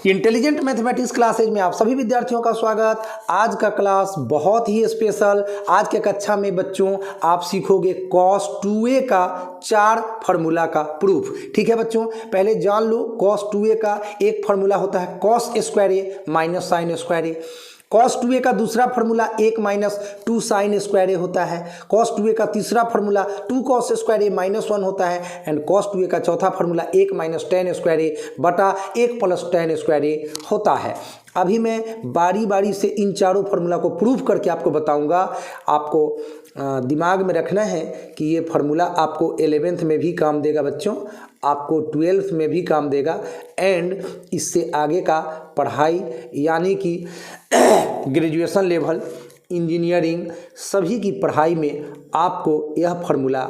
Intelligent mathematics classes में आप सभी विद्यार्थियों का स्वागत। आज का क्लास बहुत ही स्पेशल। आज के कक्षा में बच्चों आप सीखोगे cos 2a का 4 फार्मूला का प्रूफ। ठीक है बच्चों, पहले जान लो cos 2a का एक फार्मूला होता है cos स्क्वायर ए माइनस साइन स्क्वायर ए। cos 2a का दूसरा फार्मूला 1 माइनस 2 साइन स्क्वायर ए होता है। cos 2a का तीसरा फार्मूला 2 cos स्क्वायर ए माइनस 1 होता है। एंड cos 2a का चौथा फार्मूला 1 माइनस टेन स्क्वायर ए बटा 1 प्लस टेन स्क्वायर ए होता है। अभी मैं बारी बारी से इन चारों फार्मूला को प्रूव करके आपको बताऊंगा। आपको दिमाग में रखना है कि ये फार्मूला आपको 11th में भी काम देगा बच्चों, आपको 12th में भी काम देगा एंड इससे आगे का पढ़ाई यानी कि ग्रेजुएशन लेवल, इंजीनियरिंग सभी की पढ़ाई में आपको यह फार्मूला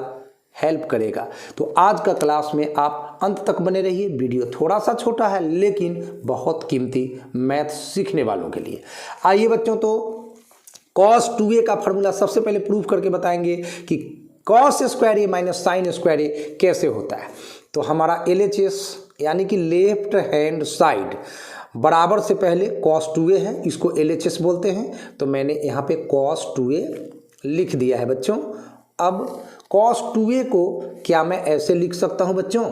हेल्प करेगा। तो आज का क्लास में आप अंत तक बने रहिए। वीडियो थोड़ा सा छोटा है लेकिन बहुत कीमती मैथ सीखने वालों के लिए। आइए बच्चों, तो cos 2a का फार्मूला सबसे पहले प्रूव करके बताएंगे कि cos स्क्वायर ए माइनस साइन स्क्वायर ए कैसे होता है। तो हमारा LHS यानी कि लेफ्ट हैंड साइड बराबर से पहले cos 2a है, इसको LHS बोलते हैं। तो मैंने यहाँ पे cos 2a लिख दिया है बच्चों। अब cos 2a को क्या मैं ऐसे लिख सकता हूँ बच्चों,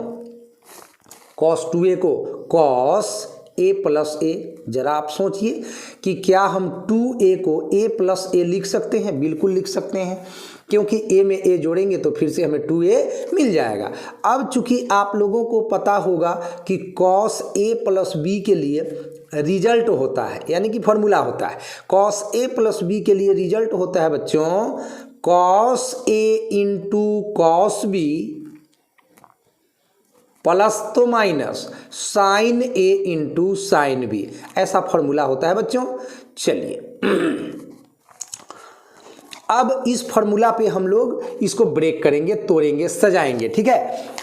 cos 2a को cos a प्लस ए। जरा आप सोचिए कि क्या हम 2a को a प्लस ए लिख सकते हैं? बिल्कुल लिख सकते हैं, क्योंकि a में a जोड़ेंगे तो फिर से हमें 2a मिल जाएगा। अब चूंकि आप लोगों को पता होगा कि cos a प्लस b के लिए रिजल्ट होता है, यानी कि फॉर्मूला होता है। cos a प्लस b के लिए रिजल्ट होता है बच्चों cos a into cos b plus तो minus sine a into sine b, ऐसा फॉर्मूला होता है बच्चों। चलिए अब इस फॉर्मूला पे हम लोग इसको ब्रेक करेंगे, तोड़ेंगे, सजाएंगे। ठीक है,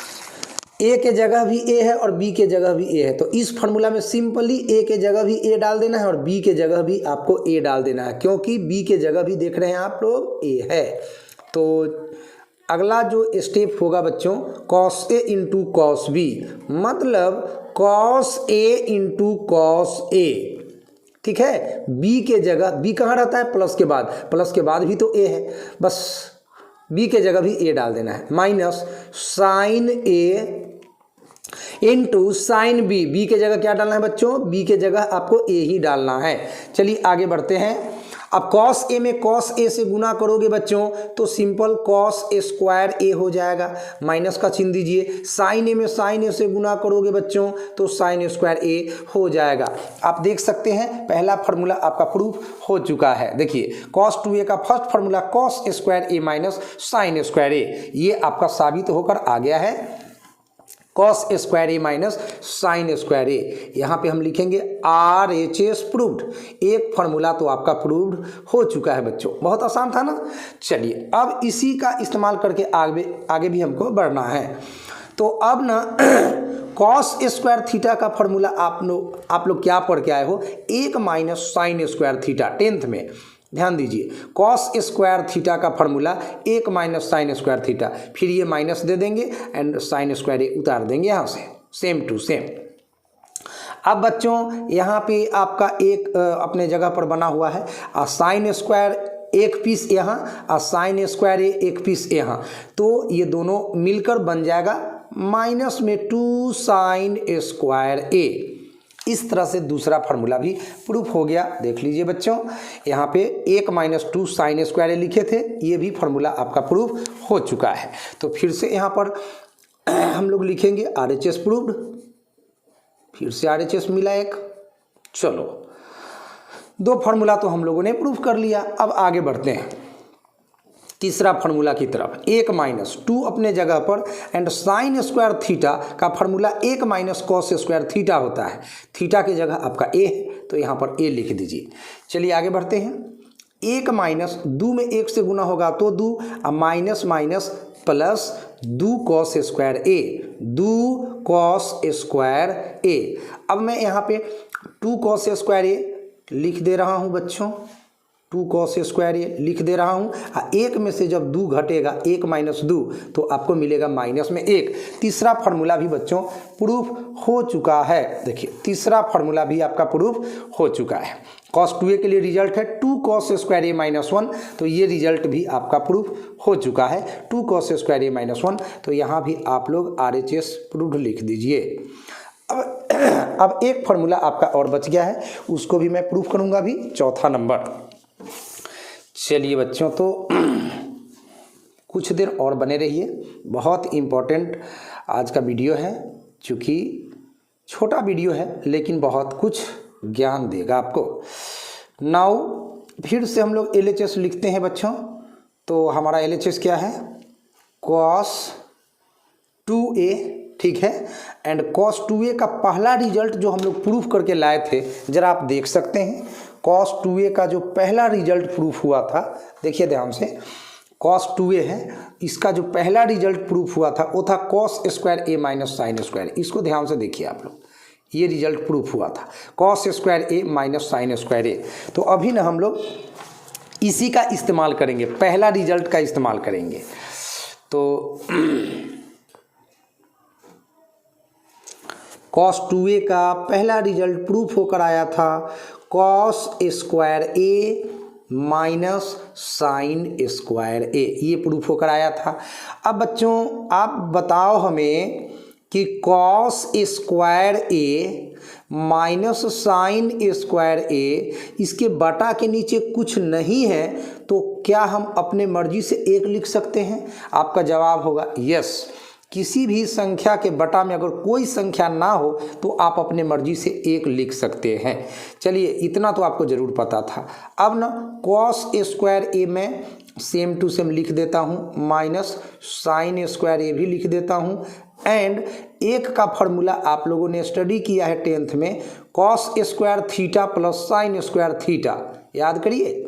a के जगह भी a है और b के जगह भी a है। तो इस फार्मूला में सिंपली a के जगह भी a डाल देना है और b के जगह भी आपको a डाल देना है, क्योंकि b के जगह भी देख रहे हैं आप लोग a है। तो अगला जो स्टेप होगा बच्चों cos a into cos b, मतलब cos a into cos a। ठीक है, b के जगह, b कहाँ रहता है? प्लस के बाद, प्लस के बाद भी तो a है, बस b के जगह भी a डाल देना है। Minus sine a into sine B, B के जगह क्या डालना है बच्चों? बी के जगह आपको ए ही डालना है। चलिए आगे बढ़ते हैं। अब cos a में cos a से गुना करोगे बच्चों तो simple cos a square a हो जाएगा, माइनस का चिन्ह दीजिए। साइन a में साइन a से गुना करोगे बच्चों तो साइन स्क्वायर a हो जाएगा। आप देख सकते हैं पहला फार्मूला आपका प्रूफ हो चुका है। देखिए cos 2a का first formula cos square a minus sine square a, ये आपका साबित होकर आ गया है cos स्क्वायर ए माइनस साइन स्क्वायर ए। यहाँ पे हम लिखेंगे RHS प्रूव्ड। एक फार्मूला तो आपका प्रूव्ड हो चुका है बच्चों, बहुत आसान था ना। चलिए अब इसी का इस्तेमाल करके आगे भी हमको बढ़ना है। तो अब ना cos स्क्वायर थीटा का फार्मूला आप लोग क्या पढ़ के आए हो? 1 minus sine square theta 10th में। ध्यान दीजिए, cos स्क्वायर थीटा का formula 1 minus sine square theta, फिर ये माइनस दे देंगे एंड साइन स्क्वायर ए उतार देंगे यहाँ से, सेम टू सेम। अब बच्चों यहाँ पे आपका एक अपने जगह पर बना हुआ है साइन स्क्वायर एक पीस यहाँ और साइन स्क्वायर ए एक पीस यहाँ, तो ये दोनों मिलकर बन जाएगा माइनस में 2 साइन स्क्वायर ए। इस तरह से दूसरा फार्मूला भी प्रूफ हो गया। देख लीजिए बच्चों, यहाँ पे 1 माइनस 2 साइन स्क्वायर ए लिखे थे, ये भी फार्मूला आपका प्रूफ हो चुका है। तो फिर से यहाँ पर हम लोग लिखेंगे RHS प्रूव्ड, फिर से RHS मिला एक। चलो दो फार्मूला तो हम लोगों ने प्रूफ कर लिया। अब आगे बढ़ते हैं तीसरा फार्मूला की तरफ। 1 माइनस 2 अपने जगह पर एंड साइन स्क्वायर थीटा का formula 1 minus cos square theta होता है। थीटा की जगह आपका a है तो यहाँ पर a लिख दीजिए। चलिए आगे बढ़ते हैं। 1 माइनस 2 में 1 से गुना होगा तो 2, अब minus minus plus 2 cos square a, 2 cos square a। अब मैं यहाँ पे 2 कॉस स्क्वायर a लिख दे रहा हूँ बच्चों, 2 cos स्क्वायर ए लिख दे रहा हूँ। एक में से जब 2 घटेगा 1 माइनस 2 तो आपको मिलेगा माइनस में 1। तीसरा फार्मूला भी बच्चों प्रूफ हो चुका है। देखिए तीसरा फार्मूला भी आपका प्रूफ हो चुका है। cos 2a के लिए रिजल्ट है 2 cos स्क्वायर ए माइनस 1, तो ये रिजल्ट भी आपका प्रूफ हो चुका है 2 cos स्क्वायर ए माइनस 1। तो यहाँ भी आप लोग RHS प्रूफ लिख दीजिए। अब एक फार्मूला आपका और बच गया है, उसको भी मैं प्रूफ करूँगा अभी, चौथा नंबर। चलिए बच्चों, तो कुछ देर और बने रहिए, बहुत इम्पोर्टेंट आज का वीडियो है। चूँकि छोटा वीडियो है लेकिन बहुत कुछ ज्ञान देगा आपको। नाउ फिर से हम लोग LHS लिखते हैं बच्चों। तो हमारा LHS क्या है? cos 2a, ठीक है। एंड cos 2a का पहला रिजल्ट जो हम लोग प्रूफ करके लाए थे, जरा आप देख सकते हैं। cos 2a का जो पहला रिजल्ट प्रूफ हुआ था, देखिए ध्यान से, cos 2a है, इसका जो पहला रिजल्ट प्रूफ हुआ था वो था cos square a minus sine square. इसको ध्यान से देखिए आप लोग, ये रिजल्ट प्रूफ हुआ था cos square a minus sine square a। तो अभी ना हम लोग इसी का इस्तेमाल करेंगे, पहला रिजल्ट का इस्तेमाल करेंगे। तो cos 2a का पहला रिजल्ट प्रूफ होकर आया था cos square a minus sine square a, ये प्रूफ होकर आया था। अब बच्चों आप बताओ हमें कि cos square a minus sine square a, इसके बटा के नीचे कुछ नहीं है, तो क्या हम अपने मर्जी से 1 लिख सकते हैं? आपका जवाब होगा यस। किसी भी संख्या के बटा में अगर कोई संख्या ना हो तो आप अपने मर्जी से 1 लिख सकते हैं। चलिए इतना तो आपको ज़रूर पता था। अब ना cos स्क्वायर a में सेम टू सेम लिख देता हूँ, माइनस साइन स्क्वायर a भी लिख देता हूँ। एंड एक का फॉर्मूला आप लोगों ने स्टडी किया है 10th में, cos square theta plus sine square theta, याद करिए।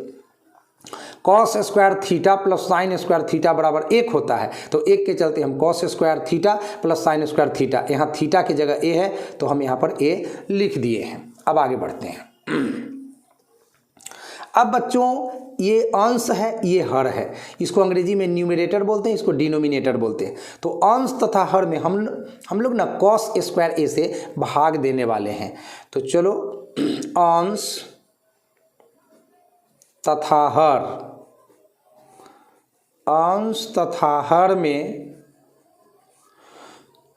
cos square theta plus sine square theta बराबर 1 होता है। तो 1 के चलते हम cos square theta plus sine square theta, यहाँ थीटा की जगह a है तो हम यहाँ पर a लिख दिए हैं। अब आगे बढ़ते हैं। अब बच्चों ये अंश है, ये हर है, इसको अंग्रेजी में न्यूमरेटर बोलते हैं, इसको डिनोमिनेटर बोलते हैं। तो अंश तथा हर में हम लोग ना cos स्क्वायर a से भाग देने वाले हैं। तो चलो अंश तथा हर, अंश तथा हर में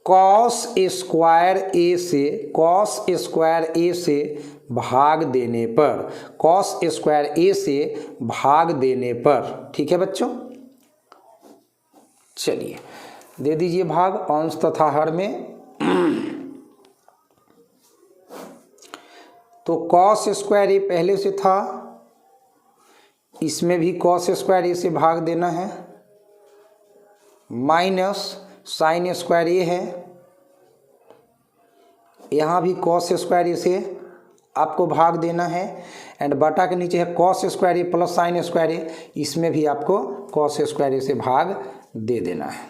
cos स्क्वायर a से भाग देने पर, cos स्क्वायर a से भाग देने पर, ठीक है बच्चों। चलिए दे दीजिए भाग अंश तथा हर में। तो cos स्क्वायर a पहले से था, इसमें भी cos स्क्वायर a से भाग देना है, माइनस साइन स्क्वायर a है, यहाँ भी cos स्क्वायर a से आपको भाग देना है। एंड बटा के नीचे है cos square a plus sine square a, इसमें भी आपको cos स्क्वायर a से भाग दे देना है।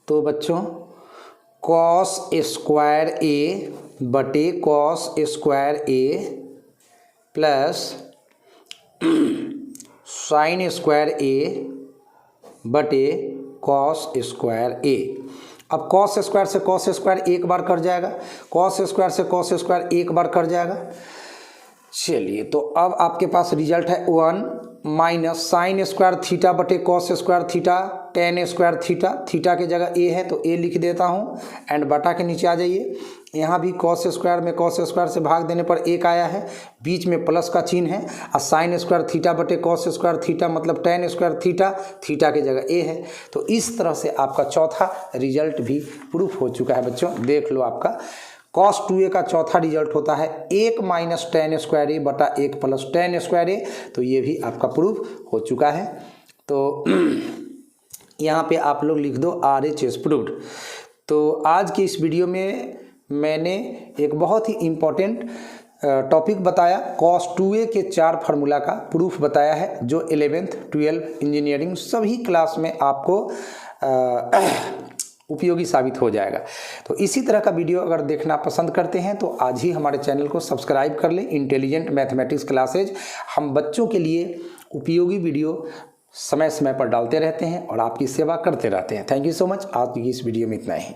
तो बच्चों cos स्क्वायर a बटे cos square a plus sine square a बटे cos स्क्वायर a। अब cos स्क्वायर से cos स्क्वायर एक बार कट जाएगा, cos स्क्वायर से cos स्क्वायर एक बार कट जाएगा। चलिए तो अब आपके पास रिजल्ट है 1 माइनस साइन स्क्वायर थीटा बटे cos square theta tan square theta, theta की जगह a है तो a लिख देता हूँ। एंड बटा के नीचे आ जाइए, यहाँ भी cos स्क्वायर में cos स्क्वायर से भाग देने पर 1 आया है, बीच में प्लस का चिन्ह है, और साइन स्क्वायर थीटा बटे cos स्क्वायर थीटा मतलब tan स्क्वायर थीटा, थीटा की जगह a है। तो इस तरह से आपका चौथा रिजल्ट भी प्रूफ हो चुका है बच्चों। देख लो, आपका cos 2a का चौथा रिजल्ट होता है 1 माइनस tan स्क्वायर a बटा 1 प्लस tan स्क्वायर a। तो ये भी आपका प्रूफ हो चुका है। तो यहाँ पे आप लोग लिख दो RHS प्रूव्ड। तो आज की इस वीडियो में मैंने एक बहुत ही इम्पोर्टेंट टॉपिक बताया, cos 2a के 4 फार्मूला का प्रूफ बताया है, जो 11th 12th इंजीनियरिंग सभी क्लास में आपको उपयोगी साबित हो जाएगा। तो इसी तरह का वीडियो अगर देखना पसंद करते हैं तो आज ही हमारे चैनल को सब्सक्राइब कर लें, इंटेलिजेंट मैथमेटिक्स क्लासेज। हम बच्चों के लिए उपयोगी वीडियो समय समय पर डालते रहते हैं और आपकी सेवा करते रहते हैं। Thank you so much. आज की इस वीडियो में इतना ही।